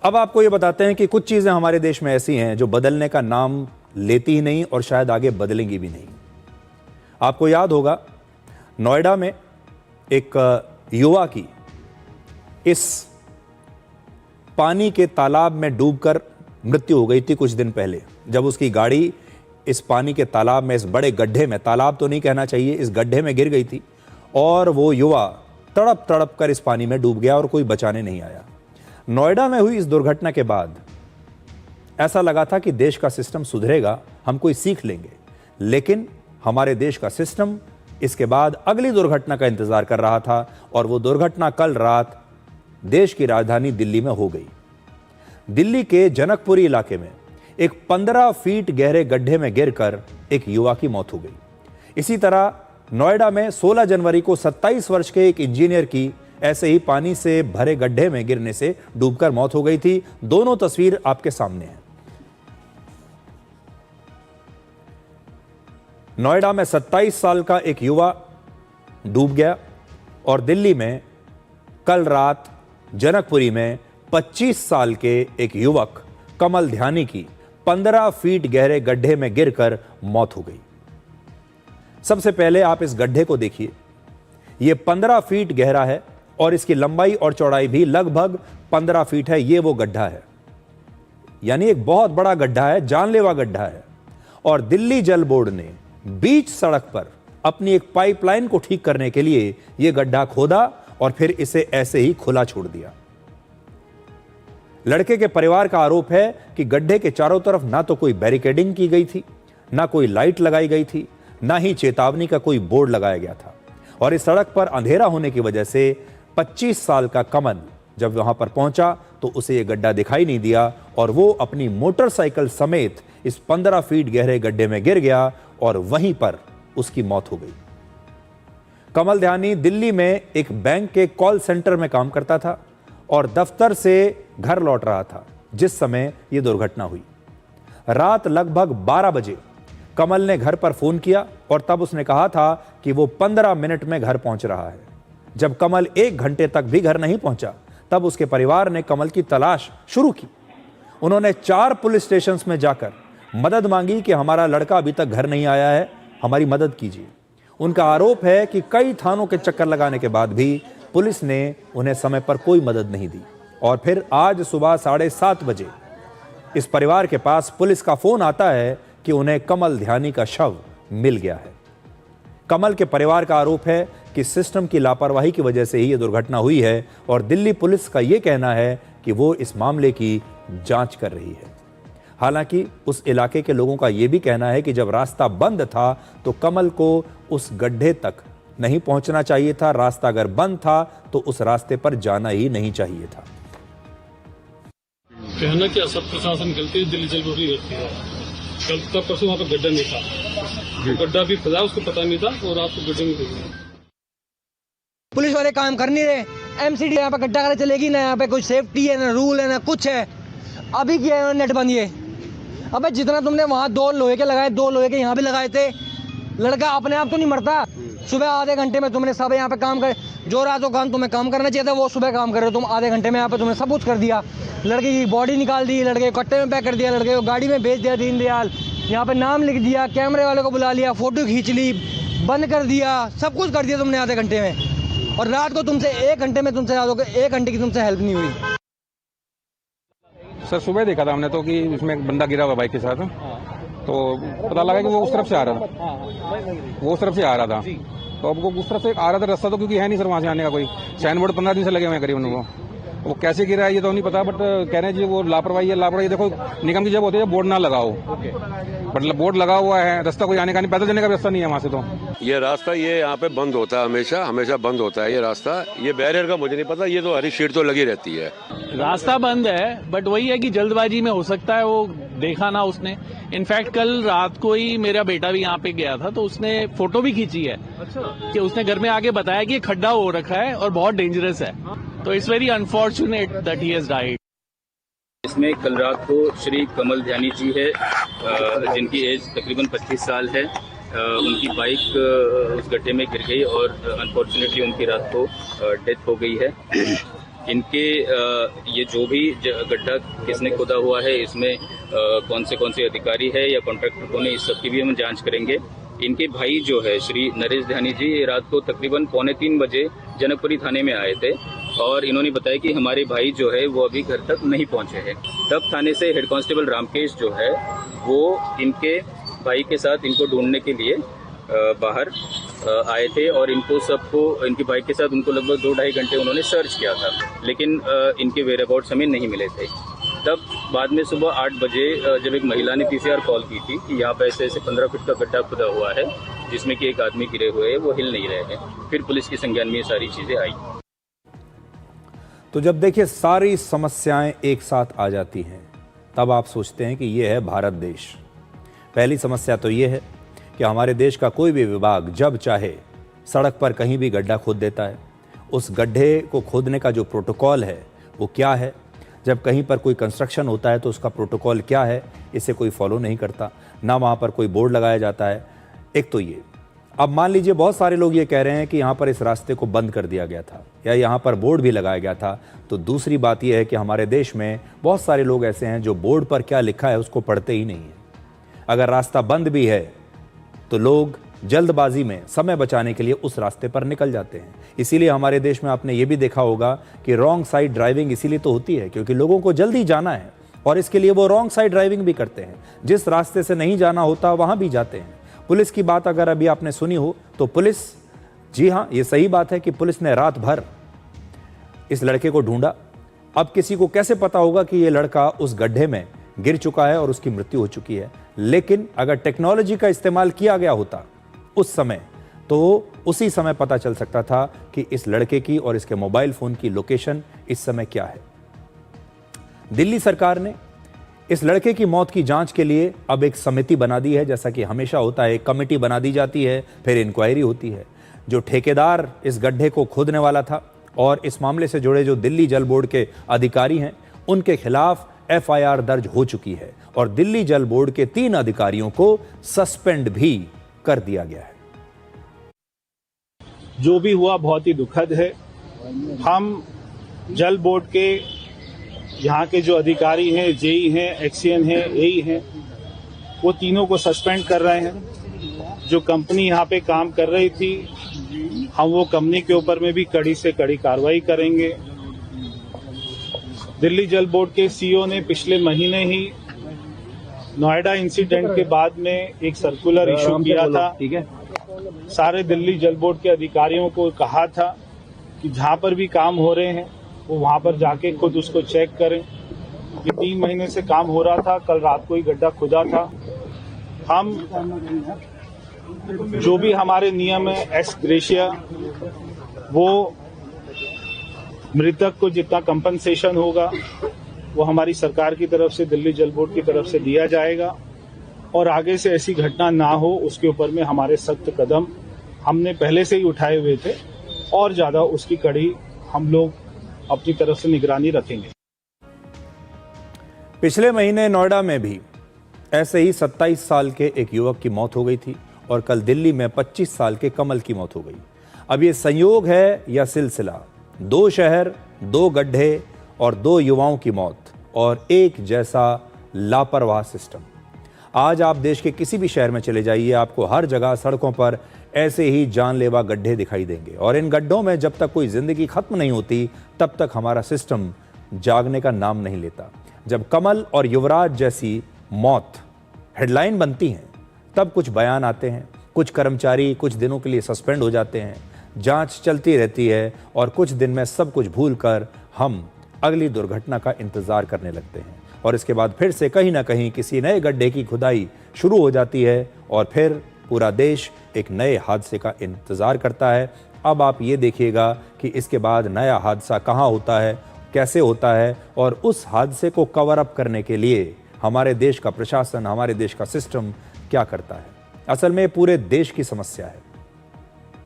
अब आपको ये बताते हैं कि कुछ चीज़ें हमारे देश में ऐसी हैं जो बदलने का नाम लेती ही नहीं और शायद आगे बदलेंगी भी नहीं। आपको याद होगा नोएडा में एक युवा की इस पानी के तालाब में डूबकर मृत्यु हो गई थी कुछ दिन पहले, जब उसकी गाड़ी इस पानी के तालाब में, इस बड़े गड्ढे में, तालाब तो नहीं कहना चाहिए, इस गड्ढे में गिर गई थी और वो युवा तड़प तड़प कर इस पानी में डूब गया और कोई बचाने नहीं आया। नोएडा में हुई इस दुर्घटना के बाद ऐसा लगा था कि देश का सिस्टम सुधरेगा, हम कोई सीख लेंगे, लेकिन हमारे देश का सिस्टम इसके बाद अगली दुर्घटना का इंतजार कर रहा था और वो दुर्घटना कल रात देश की राजधानी दिल्ली में हो गई। दिल्ली के जनकपुरी इलाके में एक 15 फीट गहरे गड्ढे में गिरकर एक युवा की मौत हो गई। इसी तरह नोएडा में 16 जनवरी को 27 वर्ष के एक इंजीनियर की ऐसे ही पानी से भरे गड्ढे में गिरने से डूबकर मौत हो गई थी। दोनों तस्वीर आपके सामने हैं। नोएडा में 27 साल का एक युवा डूब गया और दिल्ली में कल रात जनकपुरी में 25 साल के एक युवक कमल ध्यानी की 15 फीट गहरे गड्ढे में गिरकर मौत हो गई। सबसे पहले आप इस गड्ढे को देखिए। यह 15 फीट गहरा है और इसकी लंबाई और चौड़ाई भी लगभग 15 फीट है। यह वो गड्ढा है, यानी एक बहुत बड़ा गड्ढा है, जानलेवा गड्ढा है। और दिल्ली जल बोर्ड ने बीच सड़क पर अपनी एक पाइपलाइन को ठीक करने के लिए यह गड्ढा खोदा और फिर इसे ऐसे ही खुला छोड़ दिया। लड़के के परिवार का आरोप है कि गड्ढे के चारों तरफ ना तो कोई बैरिकेडिंग की गई थी, ना कोई लाइट लगाई गई थी, ना ही चेतावनी का कोई बोर्ड लगाया गया था। और इस सड़क पर अंधेरा होने की वजह से 25 साल का कमल जब वहां पर पहुंचा तो उसे यह गड्ढा दिखाई नहीं दिया और वो अपनी मोटरसाइकिल समेत इस 15 फीट गहरे गड्ढे में गिर गया और वहीं पर उसकी मौत हो गई। कमल ध्यानी दिल्ली में एक बैंक के कॉल सेंटर में काम करता था और दफ्तर से घर लौट रहा था जिस समय यह दुर्घटना हुई। रात लगभग 12 बजे कमल ने घर पर फोन किया और तब उसने कहा था कि वो 15 मिनट में घर पहुंच रहा है। जब कमल 1 घंटे तक भी घर नहीं पहुंचा तब उसके परिवार ने कमल की तलाश शुरू की। उन्होंने 4 पुलिस स्टेशन में जाकर मदद मांगी कि हमारा लड़का अभी तक घर नहीं आया है, हमारी मदद कीजिए। उनका आरोप है कि कई थानों के चक्कर लगाने के बाद भी पुलिस ने उन्हें समय पर कोई मदद नहीं दी। और फिर आज सुबह 7:30 बजे इस परिवार के पास पुलिस का फोन आता है कि उन्हें कमल ध्यानी का शव मिल गया है। कमल के परिवार का आरोप है कि सिस्टम की लापरवाही की वजह से ही यह दुर्घटना हुई है और दिल्ली पुलिस का यह कहना है कि वो इस मामले की जांच कर रही है। हालांकि उस इलाके के लोगों का यह भी कहना है कि जब रास्ता बंद था तो कमल को उस गड्ढे तक नहीं पहुंचना चाहिए था। रास्ता अगर बंद था तो उस रास्ते पर जाना ही नहीं चाहिए था। कहना क्या, सब प्रशासन गलती दिल्ली जल बोर्ड की होती है। कल तक परसों वहाँ पर गड्ढा नहीं था, गड्ढा भी खुला, उसको पता नहीं था और रात को गड्ढे में गिर गया। पुलिस वाले काम कर नहीं रहे। एमसीडी यहाँ पे गड्ढा करे चलेगी ना, यहाँ पे कोई सेफ्टी है ना, रूल है ना कुछ है। अभी किया है नेट बंदिए। अबे जितना तुमने वहाँ 2 लोहे के लगाए, 2 लोहे के यहाँ भी लगाए थे। लड़का अपने आप तो नहीं मरता। सुबह आधे घंटे में तुमने सब यहाँ पे काम कर, जो रात को काम तुम्हें काम करना चाहिए था वो सुबह काम कर रहे हो तुम। आधे घंटे में यहाँ पे तुमने सब कुछ कर दिया। लड़के की बॉडी निकाल दी, लड़के को कट्टे में पैक कर दिया, लड़के को गाड़ी में भेज दिया दीनदयाल, यहाँ पे नाम लिख दिया, कैमरे वाले को बुला लिया, फोटो खींच ली, बंद कर दिया, सब कुछ कर दिया तुमने आधे घंटे में। और रात को तुमसे 1 घंटे में तुमसे 1 घंटे की तुमसे हेल्प नहीं हुई। सर सुबह देखा था हमने तो कि इसमें एक बंदा गिरा हुआ बाइक के साथ, तो पता लगा कि वो उस तरफ से आ रहा था, वो उस तरफ से आ रहा था। तो अब वो उस तरफ से आ रहा था, रास्ता तो क्योंकि है नहीं सर वहाँ से आने का कोई। साइन बोर्ड 15 दिन से लगे हुए हैं करीबन। वो कैसे गिरा है ये तो नहीं पता, बट कह रहे हैं जी वो लापरवाही है। लापरवाही देखो निगम की जब होती है बोर्ड ना लगाओ, बट बोर्ड लगा हुआ है, रास्ता कोई आने का नहीं, पैदल जाने का रास्ता नहीं है वहाँ से। तो ये रास्ता ये यहाँ पे बंद होता है, हमेशा बंद होता है ये रास्ता। ये बैरियर का मुझे नहीं पता, ये तो हरी शीट तो लगी रहती है। रास्ता बंद है, बट वही है कि जल्दबाजी में हो सकता है वो देखा ना उसने। इनफैक्ट कल रात को ही मेरा बेटा भी यहाँ पे गया था तो उसने फोटो भी खींची है। अच्छा। कि उसने घर में आके बताया कि खड्डा हो रखा है और बहुत डेंजरस है। तो it's very unfortunate that he has died. इसमें कल रात को श्री कमल ध्यानी जी है, जिनकी एज तकरीबन 25 साल है। उनकी बाइक उस गड्ढे में गिर गई और अनफॉर्चुनेटली उनकी रात को डेथ हो गई है। इनके ये जो भी गड्ढा किसने खोदा हुआ है, इसमें कौन से अधिकारी है या कॉन्ट्रैक्टर कौन है, इस सब की भी हम जांच करेंगे। इनके भाई जो है श्री नरेश ध्यानी जी, ये रात को तकरीबन 2:45 बजे जनकपुरी थाने में आए थे और इन्होंने बताया कि हमारे भाई जो है वो अभी घर तक नहीं पहुंचे हैं। तब थाने से हेड कांस्टेबल रामकेश जो है वो इनके भाई के साथ इनको ढूंढने के लिए बाहर आए थे और इनको सबको, इनके भाई के साथ उनको लगभग 2-2.5 घंटे उन्होंने सर्च किया था, लेकिन इनके वेयर अबाउट्स हमें नहीं मिले थे। तब बाद में सुबह 8 बजे जब एक महिला ने पीसीआर कॉल की थी कि यहाँ पर ऐसे 15 फीट का गड्ढा खुदा हुआ है जिसमें कि एक आदमी गिरे हुए हैं, वो हिल नहीं रहे हैं। फिर पुलिस के संज्ञान में ये सारी चीज़ें आई। तो जब देखिए सारी समस्याएं एक साथ आ जाती हैं तब आप सोचते हैं कि ये है भारत देश। पहली समस्या तो ये है कि हमारे देश का कोई भी विभाग जब चाहे सड़क पर कहीं भी गड्ढा खोद देता है। उस गड्ढे को खोदने का जो प्रोटोकॉल है वो क्या है, जब कहीं पर कोई कंस्ट्रक्शन होता है तो उसका प्रोटोकॉल क्या है, इसे कोई फॉलो नहीं करता, ना वहाँ पर कोई बोर्ड लगाया जाता है। एक तो ये, अब मान लीजिए बहुत सारे लोग ये कह रहे हैं कि यहाँ पर इस रास्ते को बंद कर दिया गया था या यहाँ पर बोर्ड भी लगाया गया था, तो दूसरी बात यह है कि हमारे देश में बहुत सारे लोग ऐसे हैं जो बोर्ड पर क्या लिखा है उसको पढ़ते ही नहीं है। अगर रास्ता बंद भी है तो लोग जल्दबाजी में समय बचाने के लिए उस रास्ते पर निकल जाते हैं। इसीलिए हमारे देश में आपने ये भी देखा होगा कि रॉन्ग साइड ड्राइविंग इसीलिए तो होती है क्योंकि लोगों को जल्दी जाना है और इसके लिए वो रॉन्ग साइड ड्राइविंग भी करते हैं। जिस रास्ते से नहीं जाना होता वहाँ भी जाते हैं। पुलिस की बात अगर अभी आपने सुनी हो तो पुलिस, जी हाँ ये सही बात है कि पुलिस ने रात भर इस लड़के को ढूंढा। अब किसी को कैसे पता होगा कि ये लड़का उस गड्ढे में गिर चुका है और उसकी मृत्यु हो चुकी है, लेकिन अगर टेक्नोलॉजी का इस्तेमाल किया गया होता उस समय तो उसी समय पता चल सकता था कि इस लड़के की और इसके मोबाइल फोन की लोकेशन इस समय क्या है। दिल्ली सरकार ने इस लड़के की मौत की जांच के लिए अब एक समिति बना दी है। जैसा कि हमेशा होता है, एक कमेटी बना दी जाती है, फिर इंक्वायरी होती है। जो ठेकेदार इस गड्ढे को खोदने वाला था और इस मामले से जुड़े जो दिल्ली जल बोर्ड के अधिकारी हैं उनके खिलाफ एफआईआर दर्ज हो चुकी है और दिल्ली जल बोर्ड के 3 अधिकारियों को सस्पेंड भी कर दिया गया है। जो भी हुआ बहुत ही दुखद है। हम जल बोर्ड के यहाँ के जो अधिकारी हैं, जेई हैं, एक्सीएन हैं, एई हैं, वो तीनों को सस्पेंड कर रहे हैं। जो कंपनी यहाँ पे काम कर रही थी, हम वो कंपनी के ऊपर में भी कड़ी से कड़ी कार्रवाई करेंगे। दिल्ली जल बोर्ड के सीईओ ने पिछले महीने ही नोएडा इंसिडेंट के बाद में एक सर्कुलर इशू किया था। ठीक है, सारे दिल्ली जल बोर्ड के अधिकारियों को कहा था कि जहां पर भी काम हो रहे हैं वो वहां पर जाके खुद उसको चेक करें। ये 3 महीने से काम हो रहा था, कल रात को ही गड्ढा खुदा था। हम जो भी हमारे नियम है एस ग्रेशिया, वो मृतक को जितना कंपनसेशन होगा वो हमारी सरकार की तरफ से, दिल्ली जल बोर्ड की तरफ से दिया जाएगा और आगे से ऐसी घटना ना हो उसके ऊपर में हमारे सख्त कदम हमने पहले से ही उठाए हुए थे और ज्यादा उसकी कड़ी हम लोग अपनी तरफ से निगरानी रखेंगे। पिछले महीने नोएडा में भी ऐसे ही 27 साल के एक युवक की मौत हो गई थी और कल दिल्ली में 25 साल के कमल की मौत हो गई। अब ये संयोग है या सिलसिला, 2 शहर, 2 गड्ढे और 2 युवाओं की मौत और एक जैसा लापरवाह सिस्टम। आज आप देश के किसी भी शहर में चले जाइए, आपको हर जगह सड़कों पर ऐसे ही जानलेवा गड्ढे दिखाई देंगे और इन गड्ढों में जब तक कोई जिंदगी खत्म नहीं होती तब तक हमारा सिस्टम जागने का नाम नहीं लेता। जब कमल और युवराज जैसी मौत हेडलाइन बनती हैं तब कुछ बयान आते हैं, कुछ कर्मचारी कुछ दिनों के लिए सस्पेंड हो जाते हैं, जांच चलती रहती है और कुछ दिन में सब कुछ भूलकर हम अगली दुर्घटना का इंतजार करने लगते हैं और इसके बाद फिर से कहीं ना कहीं किसी नए गड्ढे की खुदाई शुरू हो जाती है और फिर पूरा देश एक नए हादसे का इंतजार करता है। अब आप ये देखिएगा कि इसके बाद नया हादसा कहाँ होता है, कैसे होता है और उस हादसे को कवर अप करने के लिए हमारे देश का प्रशासन, हमारे देश का सिस्टम क्या करता है। असल में पूरे देश की समस्या है।